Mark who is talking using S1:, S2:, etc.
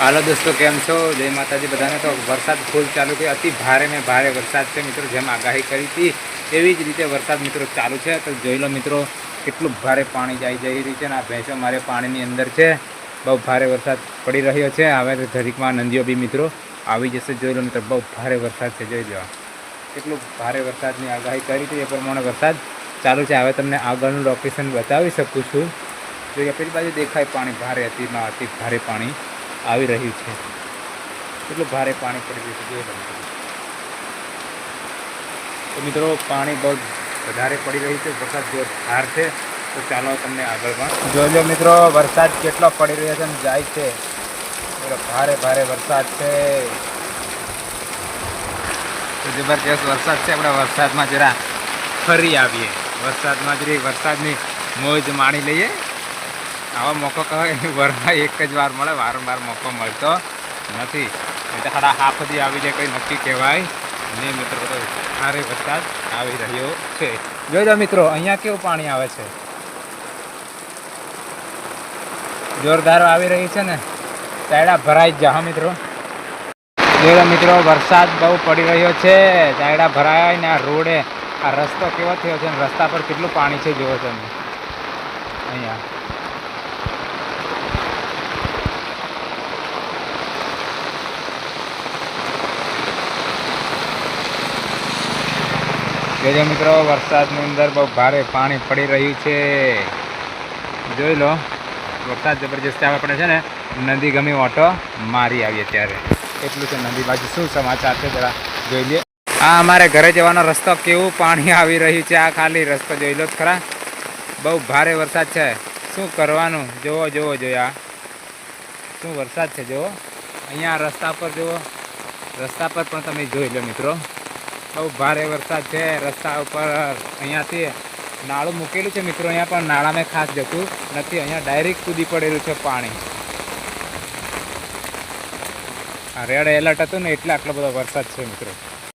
S1: હાલો દોસ્તો, કેમ છો? જય માતાજી બધાને। તો વરસાદ ફૂલ ચાલુ થયો, અતિ ભારે ને ભારે વરસાદ છે મિત્રો। જેમ આગાહી કરી હતી એવી જ રીતે વરસાદ મિત્રો ચાલુ છે। તો જોઈ લો મિત્રો, કેટલું ભારે પાણી જઈ રહ્યું છે ને આ ભેંસો મારે પાણીની અંદર છે। બહુ ભારે વરસાદ પડી રહ્યો છે। હવે ઘડીકમાં નદીઓ બી મિત્રો આવી જશે। જોઈ લો મિત્રો, બહુ ભારે વરસાદ છે। જોઈ લો કેટલું ભારે વરસાદની આગાહી કરી હતી એ પ્રમાણે વરસાદ ચાલુ છે। હવે તમને આગળનું લોકેશન બતાવી શકું છું। જોઈએ પેલી બાજુ દેખાય પાણી ભારે અતિ ભારે પાણી આવી રહ્યું છે। કેટલું ભારે પાણી પડી રહ્યું છે જોઈ લો મિત્રો। તો મિત્રો પાણી બહુ વધારે પડી રહ્યું છે, વરસાદ જોરદાર છે। તો ચાલો તમને આગળ પણ જોઈ લો મિત્રો, વરસાદ કેટલો પડી રહ્યો છે અને જાય છે। ભારે ભારે વરસાદ છે, તો જબરજસ્ત વરસાદ છે। આપણે વરસાદમાં જરા ફરી આવીએ, વરસાદમાં જરી વરસાદની મોજ માણી લઈએ। આવો મોકો કહેવાય વરમાં એક જ વાર મળે, વારંવાર મોકો મળતો નથી। એટલે સાડા હાફથી આવી જાય કંઈ નક્કી કહેવાય નહીં મિત્રો। તો ભારે વરસાદ આવી રહ્યો છે। જોઈ લો મિત્રો, અહીંયા કેવું પાણી આવે છે, જોરદાર આવી રહી છે ને, ચાયડા ભરાઈ જ જા મિત્રો। જોઈ લો મિત્રો, વરસાદ બહુ પડી રહ્યો છે, ચાયડા ભરાય ને આ રોડે આ રસ્તો કેવો થયો છે, રસ્તા પર કેટલું પાણી છે જોવો તમે અહીંયા। જોજો મિત્રો, વરસાદની અંદર બહુ ભારે પાણી પડી રહ્યું છે। જોઈ લો, વરસાદ જબરજસ્ત આવે આપણે છે ને નદી ગમી ઓટો મારી આવીએ ત્યારે એટલું છે। નદી બાજુ શું સમાચાર છે જરા જોઈ લઈએ। આ અમારે ઘરે જવાનો રસ્તો કેવું પાણી આવી રહ્યું છે, આ ખાલી રસ્તો જોઈ લો જ ખરા। બહુ ભારે વરસાદ છે, શું કરવાનું જોવો જોયા શું વરસાદ છે જુઓ। અહીંયા રસ્તા પર જુઓ, રસ્તા પર પણ તમે જોઈ લો મિત્રો, બહુ ભારે વરસાદ છે। રસ્તા ઉપર અહીંયાથી નાળું મૂકેલું છે મિત્રો, અહીંયા પણ નાળામાં ખાસ જતું નથી, અહીંયા ડાયરેક્ટ કૂદી પડેલું છે પાણી। આ રેડ એલર્ટ હતું ને એટલે આટલો બધો વરસાદ છે મિત્રો।